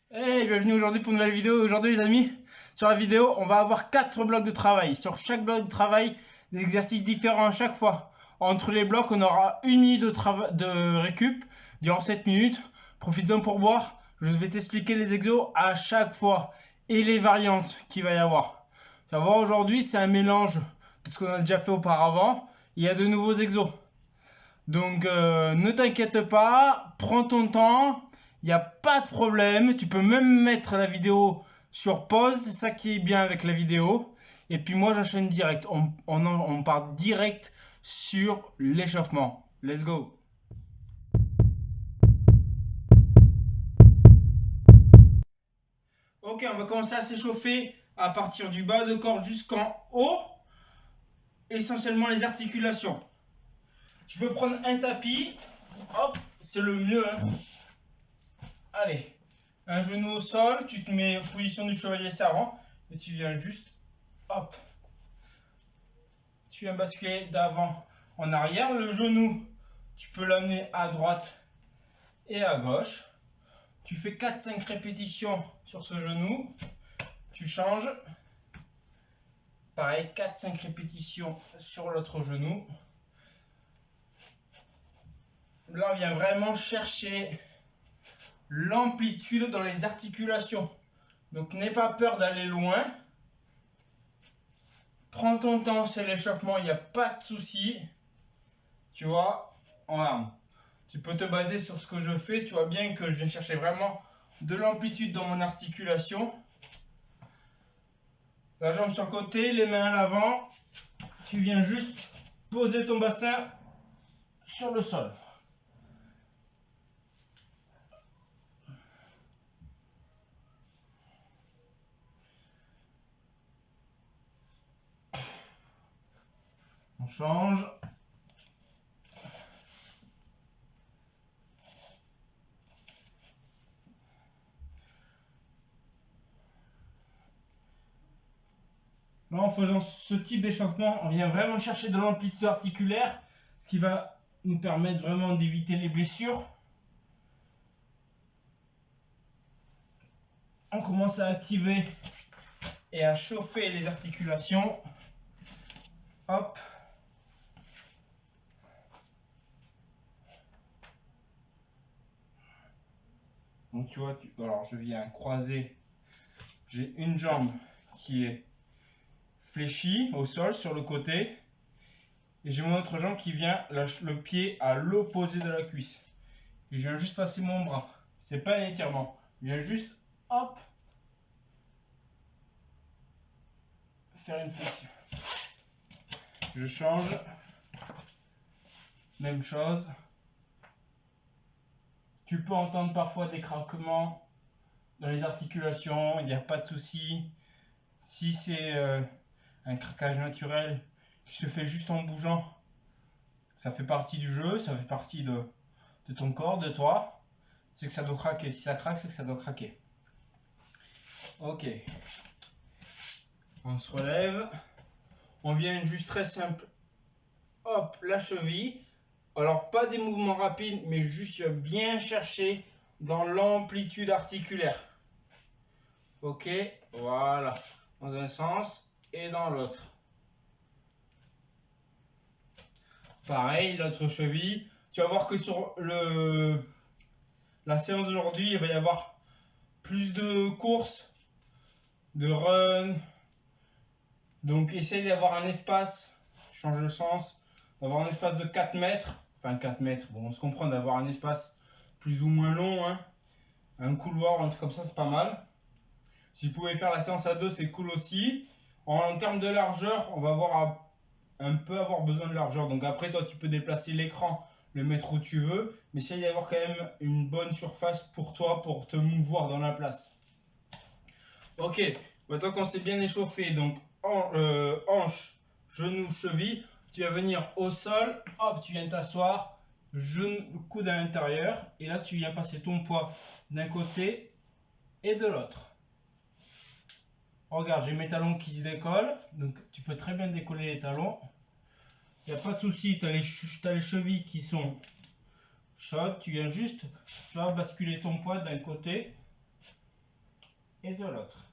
Hey, bienvenue aujourd'hui pour une nouvelle vidéo. Aujourd'hui les amis, sur la vidéo, on va avoir 4 blocs de travail. Sur chaque bloc de travail, des exercices différents à chaque fois. Entre les blocs, on aura 1 minute de récup durant 7 minutes. Profite-en pour boire. Je vais t'expliquer les exos à chaque fois et les variantes qu'il va y avoir. Tu vas voir aujourd'hui, c'est un mélange de ce qu'on a déjà fait auparavant. Il y a de nouveaux exos. Donc ne t'inquiète pas, prends ton temps, il n'y a pas de problème. Tu peux même mettre la vidéo sur pause, c'est ça qui est bien avec la vidéo. Et puis moi j'enchaîne direct, on part direct sur l'échauffement. Let's go. Ok, on va commencer à s'échauffer à partir du bas de corps jusqu'en haut, essentiellement les articulations. Tu peux prendre un tapis, hop, c'est le mieux, hein. Allez, un genou au sol, tu te mets en position du chevalier servant et tu viens juste, hop, tu viens basculer d'avant en arrière. Le genou, tu peux l'amener à droite et à gauche. Tu fais 4-5 répétitions sur ce genou, tu changes. Pareil, 4-5 répétitions sur l'autre genou. Là, on vient vraiment chercher l'amplitude dans les articulations. Donc, n'aie pas peur d'aller loin. Prends ton temps, c'est l'échauffement, il n'y a pas de souci. Tu vois, voilà. Tu peux te baser sur ce que je fais. Tu vois bien que je viens chercher vraiment de l'amplitude dans mon articulation. La jambe sur le côté, les mains à l'avant. Tu viens juste poser ton bassin sur le sol. On change. Là, en faisant ce type d'échauffement, on vient vraiment chercher de l'amplitude articulaire, ce qui va nous permettre vraiment d'éviter les blessures. On commence à activer et à chauffer les articulations. Hop. Donc tu vois, alors je viens croiser. J'ai une jambe qui est fléchie au sol sur le côté. Et j'ai mon autre jambe qui vient le pied à l'opposé de la cuisse. Et je viens juste passer mon bras. C'est pas un étirement. Je viens juste, hop, faire une flexion. Je change. Même chose. Tu peux entendre parfois des craquements dans les articulations. Il n'y a pas de souci. Si c'est un craquage naturel qui se fait juste en bougeant, ça fait partie du jeu, ça fait partie de ton corps, de toi. C'est que ça doit craquer. Si ça craque, c'est que ça doit craquer. Ok. On se relève. On vient juste très simple. Hop, la cheville. Alors, pas des mouvements rapides, mais juste bien chercher dans l'amplitude articulaire. Ok, voilà. Dans un sens et dans l'autre. Pareil, l'autre cheville. Tu vas voir que sur la séance d'aujourd'hui, il va y avoir plus de courses, de run. Donc, essaye d'avoir un espace, change le sens, d'avoir un espace de 4 mètres. Enfin, 4 mètres, bon, on se comprend d'avoir un espace plus ou moins long, hein. Un couloir, un truc comme ça, c'est pas mal. Si vous pouvez faire la séance à deux, c'est cool aussi. En termes de largeur, on va un peu avoir besoin de largeur. Donc après, toi, tu peux déplacer l'écran, le mettre où tu veux. Mais essaye d'avoir quand même une bonne surface pour toi, pour te mouvoir dans la place. Ok, maintenant qu'on s'est bien échauffé, donc hanche, genou, cheville, tu vas venir au sol, hop, tu viens t'asseoir, genou, coude à l'intérieur. Et là, tu viens passer ton poids d'un côté et de l'autre. Regarde, j'ai mes talons qui se décollent, donc tu peux très bien décoller les talons. Il n'y a pas de souci, tu as les chevilles qui sont chaudes, tu viens juste, tu vas basculer ton poids d'un côté et de l'autre.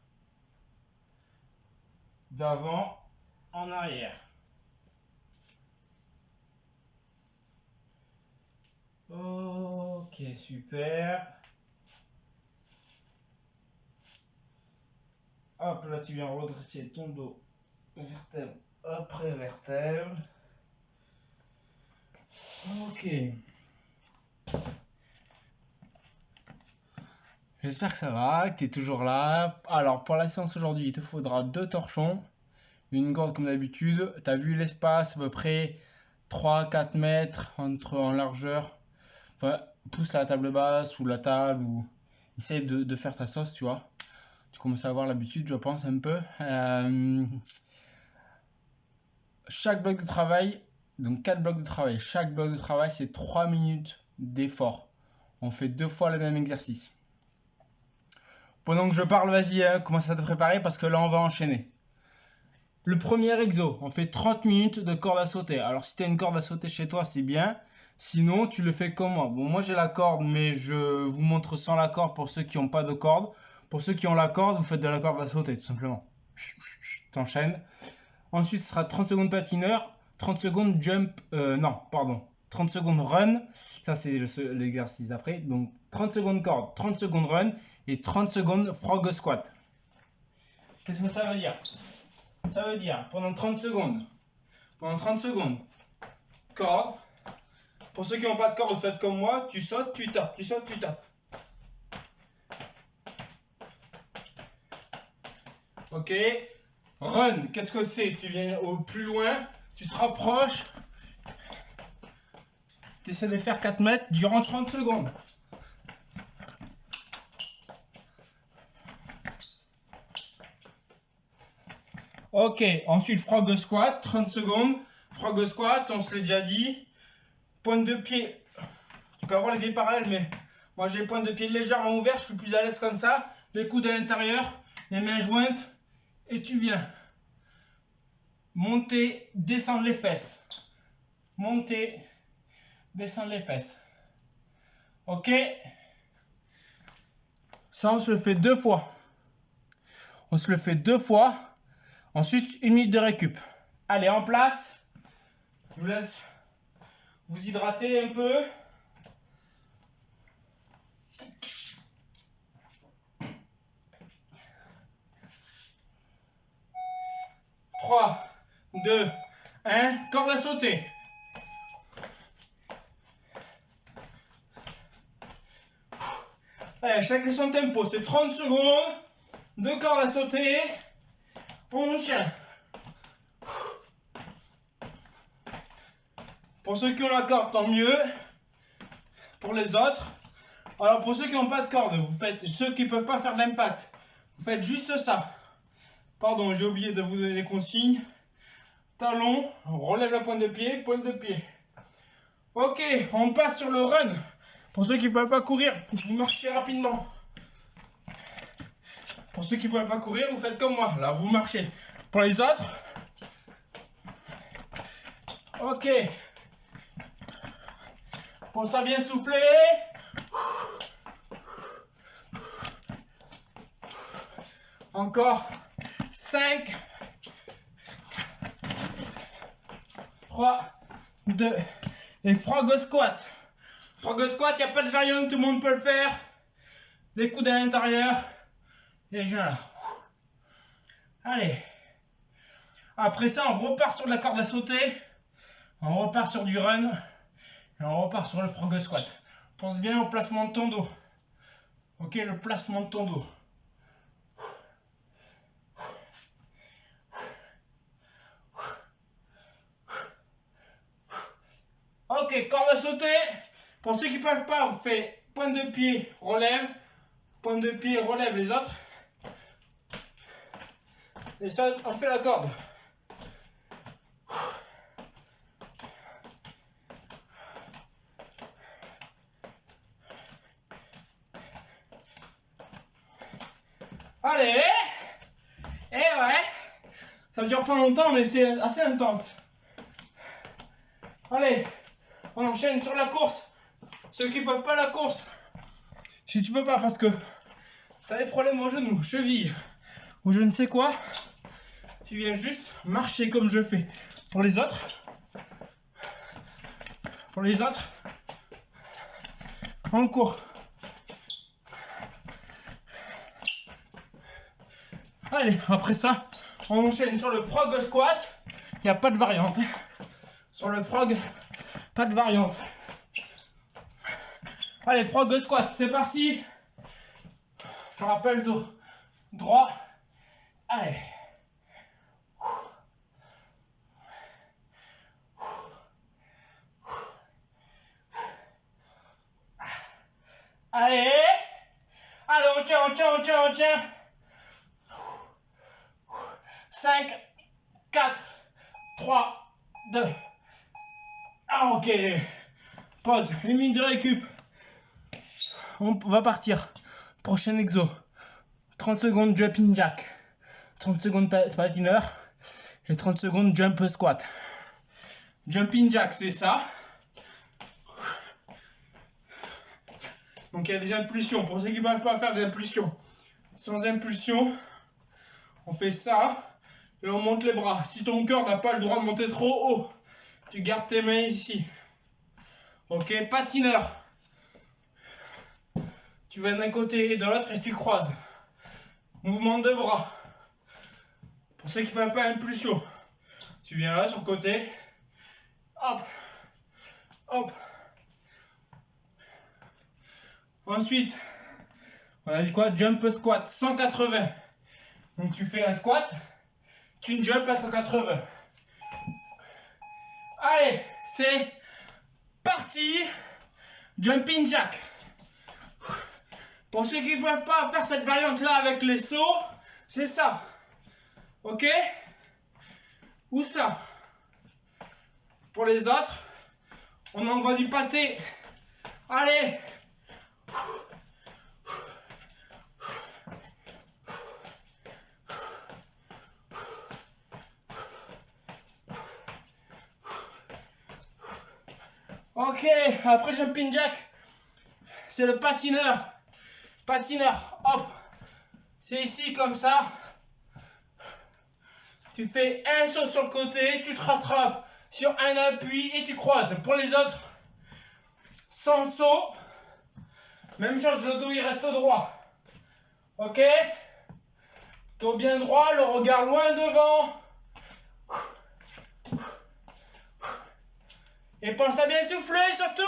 D'avant en arrière. Ok, super. Hop, là tu viens redresser ton dos, vertèbre après vertèbre. Ok. J'espère que ça va, que tu es toujours là. Alors, pour la séance aujourd'hui, il te faudra 2 torchons, une corde comme d'habitude. Tu as vu l'espace, à peu près 3-4 mètres en largeur. Enfin, pousse la table basse ou la table ou essaye de faire ta sauce, tu vois. Tu commences à avoir l'habitude, je pense, un peu. Chaque bloc de travail, donc 4 blocs de travail, chaque bloc de travail, c'est 3 minutes d'effort. On fait 2 fois le même exercice. Pendant que je parle, vas-y, commence à te préparer parce que là, on va enchaîner. Le premier exo, on fait 30 minutes de corde à sauter. Alors, si tu as une corde à sauter chez toi, c'est bien. Sinon, tu le fais comme moi. Bon, moi, j'ai la corde, mais je vous montre sans la corde pour ceux qui n'ont pas de corde. Pour ceux qui ont la corde, vous faites de la corde à sauter, tout simplement. T'enchaînes. Ensuite, ce sera 30 secondes patineur, 30 secondes jump, 30 secondes run, ça c'est l'exercice d'après, donc 30 secondes corde, 30 secondes run et 30 secondes frog squat. Qu'est-ce que ça veut dire? Ça veut dire, pendant 30 secondes, corde, pour ceux qui n'ont pas de corde, faites comme moi, tu sautes, tu tapes, tu sautes, tu tapes. Ok. Run, qu'est-ce que c'est? Tu viens au plus loin, tu te rapproches, tu essaies de faire 4 mètres durant 30 secondes. Ok, ensuite frog squat, 30 secondes. Frog squat, on se l'est déjà dit. Pointe de pied, tu peux avoir les pieds parallèles, mais moi j'ai les pointes de pied légèrement ouvertes, je suis plus à l'aise comme ça. Les coudes à l'intérieur, les mains jointes, et tu viens monter, descendre les fesses. Monter, descendre les fesses. Ok? Ça, on se le fait 2 fois. On se le fait 2 fois. Ensuite, 1 minute de récup. Allez, en place. Je vous laisse vous hydrater un peu. 3, 2, 1, corde à sauter. Allez, chacun son tempo, c'est 30 secondes, 2 cordes à sauter, on tient. Pour ceux qui ont la corde, tant mieux. Pour les autres, alors pour ceux qui n'ont pas de corde, vous faites, ceux qui ne peuvent pas faire d'impact, vous faites juste ça. Pardon, j'ai oublié de vous donner les consignes. Talon, on relève la pointe de pied, pointe de pied. Ok, on passe sur le run. Pour ceux qui ne peuvent pas courir, vous marchez rapidement. Pour ceux qui ne peuvent pas courir, vous faites comme moi. Là, vous marchez. Pour les autres, ok. Pense à bien souffler. Encore 5, 3, 2, et frog squat. Frog squat, il n'y a pas de variante, tout le monde peut le faire. Les coudes à l'intérieur. Et je viens là. Allez. Après ça, on repart sur de la corde à sauter. On repart sur du run. Et on repart sur le frog squat. Pense bien au placement de ton dos. Ok, le placement de ton dos. Ok, corde à sauter. Pour ceux qui ne peuvent pas, vous faites pointe de pied, relève. Pointe de pied, relève les autres. Et ça, on fait la corde. Allez. Et ouais. Ça dure pas longtemps, mais c'est assez intense. Allez. On enchaîne sur la course. Ceux qui peuvent pas la course. Si tu peux pas, parce que t'as des problèmes au genou, cheville, ou je ne sais quoi, tu viens juste marcher comme je fais. Pour les autres, on court. Allez, après ça, on enchaîne sur le frog squat. Il n'y a pas de variante. Sur le frog, pas de variante. Allez, frog squat, c'est parti. Je rappelle droit. Allez. Allez. Allez, on tient. 5, 4, 3, 2. Ah, ok. Pause. Une minute de récup. On va partir. Prochain exo. 30 secondes jumping jack. 30 secondes patineur. Et 30 secondes jump squat. Jumping jack, c'est ça. Donc il y a des impulsions. Pour ceux qui ne peuvent pas faire des impulsions. Sans impulsion, on fait ça. Et on monte les bras. Si ton cœur n'a pas le droit de monter trop haut, tu gardes tes mains ici. Ok, patineur. Tu vas d'un côté et de l'autre et tu croises. Mouvement de bras. Pour ceux qui ne peuvent pas impulsion, tu viens là sur le côté. Hop. Hop. Ensuite, on a dit quoi? Jump squat 180. Donc tu fais un squat. Tu jump à 180. Allez, c'est parti. Jumping jack. Pour ceux qui ne peuvent pas faire cette variante là avec les sauts, c'est ça. Ok? Ou ça. Pour les autres, on envoie du pâté. Allez. Ok, après jumping jack, c'est le patineur. Patineur, hop. C'est ici comme ça. Tu fais un saut sur le côté, tu te rattrapes sur un appui et tu croises. Pour les autres, sans saut, même chose, le dos il reste droit. Ok? Dos bien droit, le regard loin devant. Et pense à bien souffler surtout.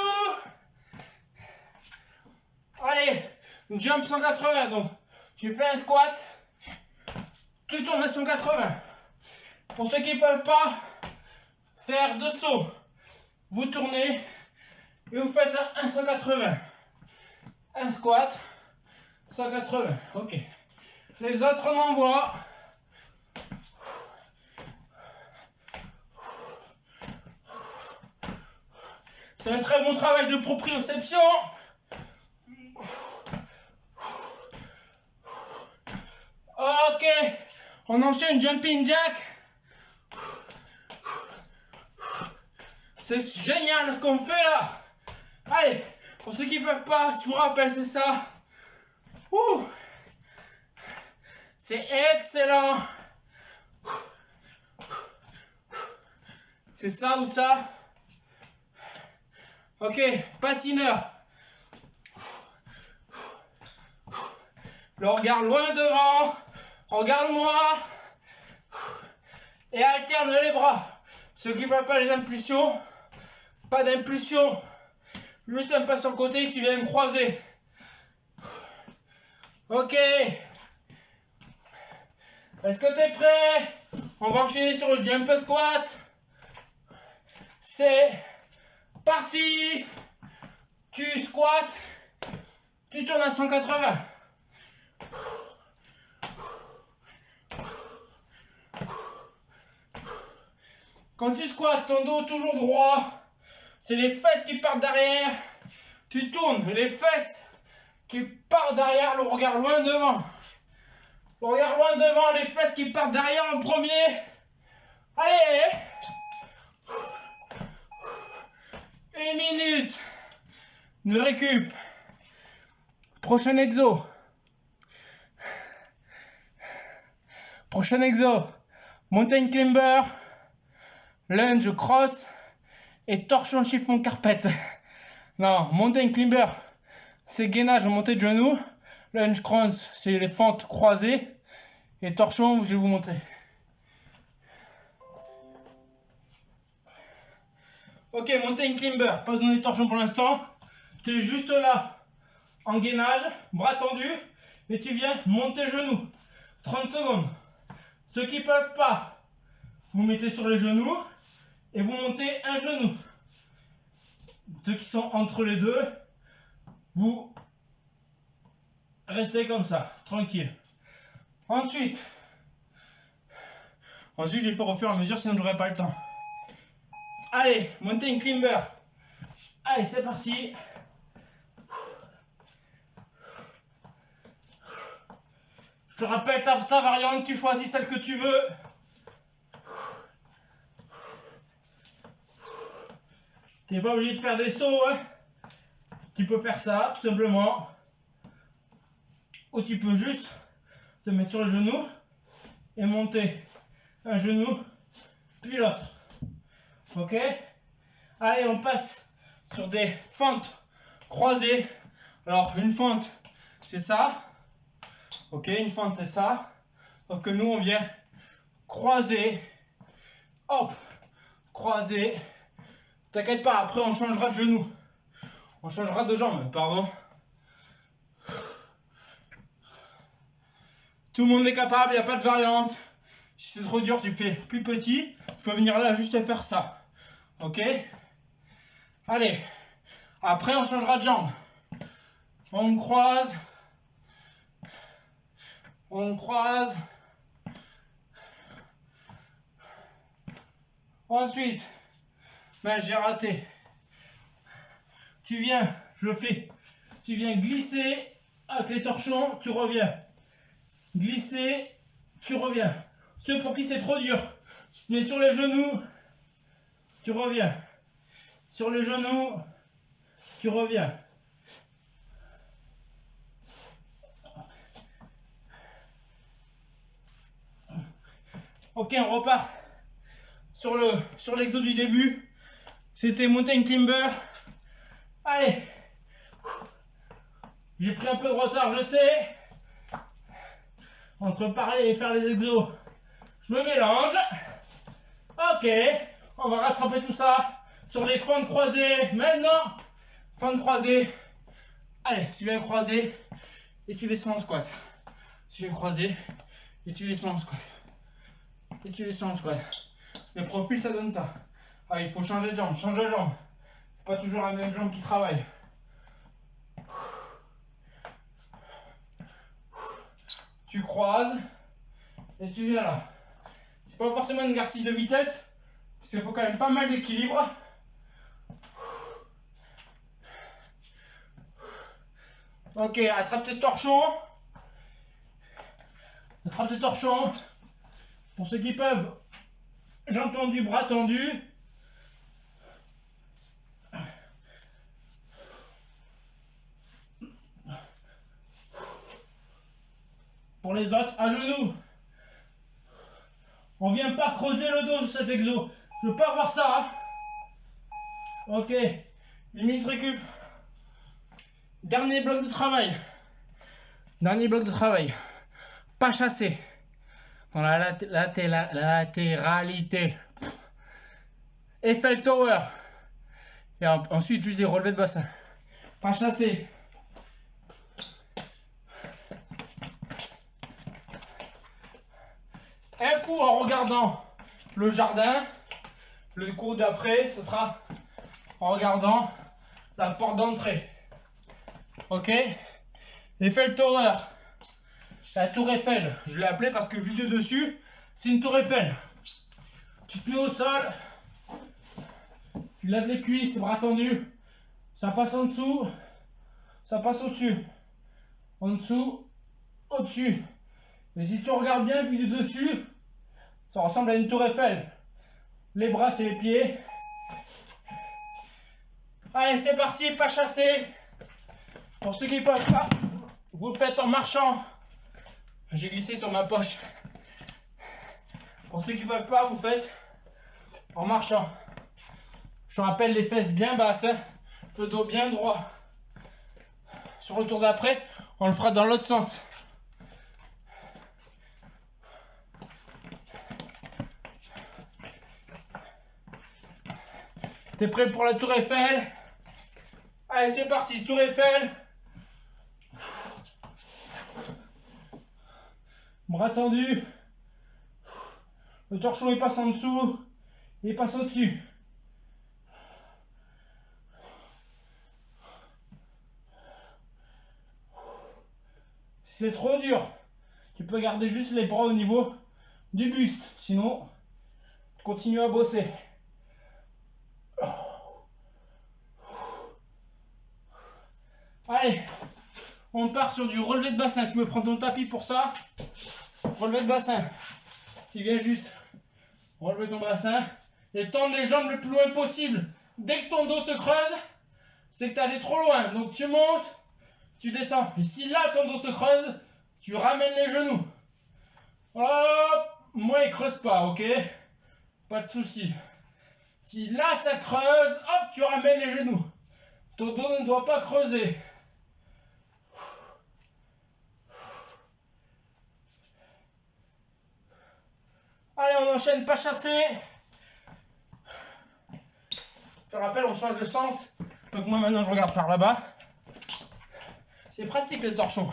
Allez, jump 180. Donc, tu fais un squat, tu tournes à 180. Pour ceux qui ne peuvent pas faire de saut, vous tournez et vous faites un 180. Un squat, 180. Ok. Les autres, on envoie. C'est un très bon travail de proprioception. Ok. On enchaîne jumping jack. C'est génial ce qu'on fait là. Allez, pour ceux qui ne peuvent pas, je vous rappelle, c'est ça. Ouh. C'est excellent. C'est ça ou ça? Ok, patineur. Le regard loin devant. Regarde-moi. Et alterne les bras. Ceux qui ne peuvent pas les impulsions, pas d'impulsion. Juste un pas sur le côté, tu viens me croiser. Ok. Est-ce que tu es prêt? On va enchaîner sur le jump squat. C'est parti. Tu squats. Tu tournes à 180. Quand tu squats, ton dos toujours droit. C'est les fesses qui partent derrière. Tu tournes, les fesses qui partent derrière, le regard loin devant. Le regard loin devant, les fesses qui partent derrière en premier. Allez. 1 minute de récup. Prochain exo. Prochain exo, mountain climber, lunge cross et torsion chiffon carpette. Non, mountain climber, c'est gainage en montée de genoux. Lunge cross, c'est les fentes croisées. Et torsion, je vais vous montrer. Ok, mountain climber, pas besoin de torsion pour l'instant. Tu es juste là, en gainage, bras tendus, et tu viens monter genoux. 30 secondes. Ceux qui ne peuvent pas, vous mettez sur les genoux et vous montez un genou. Ceux qui sont entre les deux, vous restez comme ça, tranquille. Ensuite, je vais faire au fur et à mesure, sinon je n'aurai pas le temps. Allez, mountain climber. Allez, c'est parti. Je te rappelle ta variante, tu choisis celle que tu veux. Tu n'es pas obligé de faire des sauts, hein. Tu peux faire ça, tout simplement. Ou tu peux juste te mettre sur le genou et monter un genou, puis l'autre. Ok? Allez, on passe sur des fentes croisées. Alors, une fente, c'est ça. Ok, une fente, c'est ça. Donc que nous, on vient croiser. Hop, croiser. T'inquiète pas, après, on changera de genou. On changera de jambe, pardon. Tout le monde est capable, il n'y a pas de variante. Si c'est trop dur, tu fais plus petit. Tu peux venir là, juste faire ça. Ok? Allez. Après, on changera de jambe. On croise. On croise. Ensuite, ben, j'ai raté. Tu viens, je le fais. Tu viens glisser avec les torchons, tu reviens. Glisser, tu reviens. Ceux pour qui c'est trop dur, tu te mets sur les genoux, tu reviens. Sur les genoux, tu reviens. Ok, on repart sur l'exo du début. C'était mountain climber. Allez. J'ai pris un peu de retard, je sais. Entre parler et faire les exos, je me mélange. Ok, on va rattraper tout ça sur les fentes croisées. Maintenant, fentes croisées. Allez, tu viens croiser et tu descends en squat. Tu viens croiser et tu descends en squat. Et tu descends en squat. Le profil, ça donne ça. Ah, il faut changer de jambe, change de jambe. Pas toujours la même jambe qui travaille. Tu croises et tu viens là. C'est pas forcément un exercice de vitesse, il faut quand même pas mal d'équilibre. Ok, attrape tes torchons. Attrape tes torchons. Pour ceux qui peuvent, j'ai entendu bras tendus. Pour les autres, à genoux. On vient pas creuser le dos de cet exo. Je veux pas voir ça. Hein. Ok. 1 minute récup. Dernier bloc de travail. Dernier bloc de travail. Pas chassé. Dans la latéralité. Eiffel Tower. Et ensuite, juste des relevés de bassin. Pas chassé. Un coup en regardant le jardin. Le coup d'après, ce sera en regardant la porte d'entrée. Ok? Eiffel Tower. La tour Eiffel. Je l'ai appelée parce que vu de dessus, c'est une tour Eiffel. Tu te mets au sol. Tu lèves les cuisses, bras tendus. Ça passe en dessous. Ça passe au-dessus. En dessous. Au-dessus. Mais si tu regardes bien, vu de dessus, ça ressemble à une tour Eiffel. Les bras, c'est les pieds. Allez, c'est parti, pas chassé. Pour ceux qui peuvent pas, vous le faites en marchant. J'ai glissé sur ma poche. Pour ceux qui ne peuvent pas, vous faites en marchant. Je te rappelle, les fesses bien basses, hein, le dos bien droit. Sur le tour d'après, on le fera dans l'autre sens. T'es prêt pour la tour Eiffel? Allez, c'est parti, tour Eiffel. Bras tendus. Le torchon il passe en dessous. Il passe au-dessus. Si c'est trop dur, tu peux garder juste les bras au niveau du buste. Sinon, continue à bosser. Allez, on part sur du relevé de bassin. Tu veux prendre ton tapis pour ça? Relevé de bassin. Tu viens juste relever ton bassin et tendre les jambes le plus loin possible. Dès que ton dos se creuse, c'est que tu es allé trop loin. Donc tu montes, tu descends. Et si là ton dos se creuse, tu ramènes les genoux. Hop, moi il creuse pas, ok? Pas de souci. Si là ça creuse, hop, tu ramènes les genoux. Ton dos ne doit pas creuser. Allez, on enchaîne, pas chassé. Je te rappelle, on change de sens. Donc moi maintenant je regarde par là-bas. C'est pratique le torchon.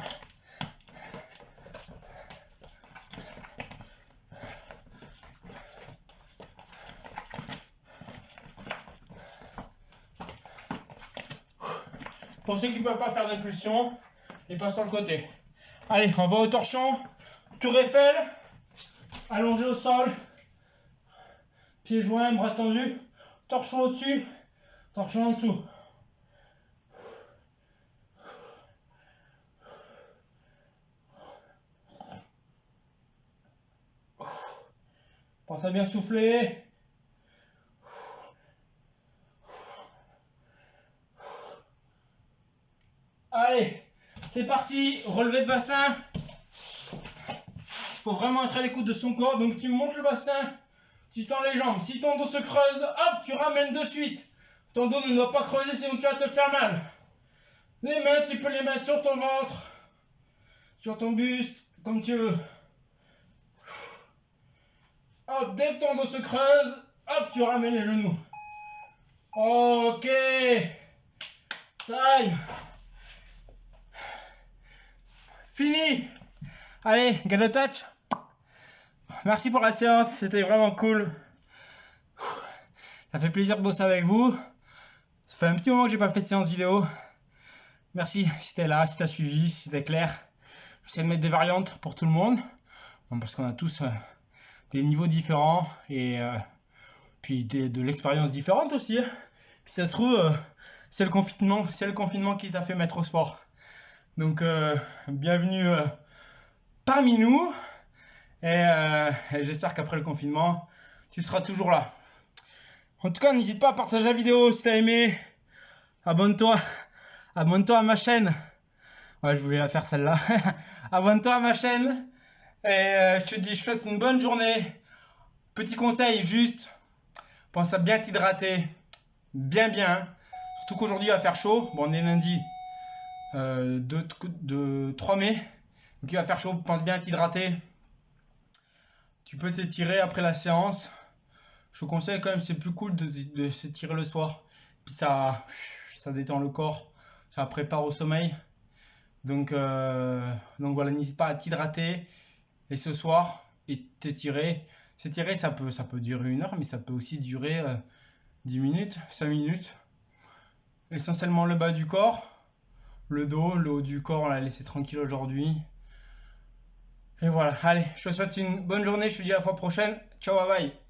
Pour ceux qui ne peuvent pas faire d'impulsion, ils passent sur le côté. Allez, on va au torchon. Tour Eiffel. Allongé au sol. Pieds joints, bras tendus. Torchon au-dessus. Torchon en dessous. Pense à bien souffler. Allez, c'est parti. Relevé de bassin. Il faut vraiment être à l'écoute de son corps. Donc tu montes le bassin. Tu tends les jambes. Si ton dos se creuse, hop, tu ramènes de suite. Ton dos ne doit pas creuser, sinon tu vas te faire mal. Les mains, tu peux les mettre sur ton ventre, sur ton buste, comme tu veux. Hop, dès que ton dos se creuse, hop, tu ramènes les genoux. Ok. Time. Fini. Allez, get a touch. Merci pour la séance, c'était vraiment cool. Ça fait plaisir de bosser avec vous. Ça fait un petit moment que j'ai pas fait de séance vidéo. Merci si t'es là, si t'as suivi, si c'était clair. J'essaie de mettre des variantes pour tout le monde. Bon, parce qu'on a tous des niveaux différents et puis de l'expérience différente aussi. Puis ça se trouve, c'est le confinement qui t'a fait mettre au sport. Donc bienvenue parmi nous. Et j'espère qu'après le confinement, tu seras toujours là. En tout cas, n'hésite pas à partager la vidéo si t'as aimé. Abonne-toi. Abonne-toi à ma chaîne. Ouais, je voulais la faire celle-là. Abonne-toi à ma chaîne. Et je te dis, je te souhaite une bonne journée. Petit conseil, juste, pense à bien t'hydrater. Bien. Surtout qu'aujourd'hui, il va faire chaud. Bon, on est lundi 3 mai. Donc il va faire chaud. Pense bien à t'hydrater. Tu peux t'étirer après la séance. Je te conseille quand même, c'est plus cool de s'étirer le soir. Puis ça détend le corps. Ça prépare au sommeil. Donc voilà, n'hésite pas à t'hydrater. Et ce soir, et t'étirer. S'étirer, ça peut durer 1 heure, mais ça peut aussi durer 10 minutes, 5 minutes. Essentiellement le bas du corps. Le dos, le haut du corps, on l'a laissé tranquille aujourd'hui. Et voilà, allez, je te souhaite une bonne journée, je te dis à la fois prochaine. Ciao, bye bye.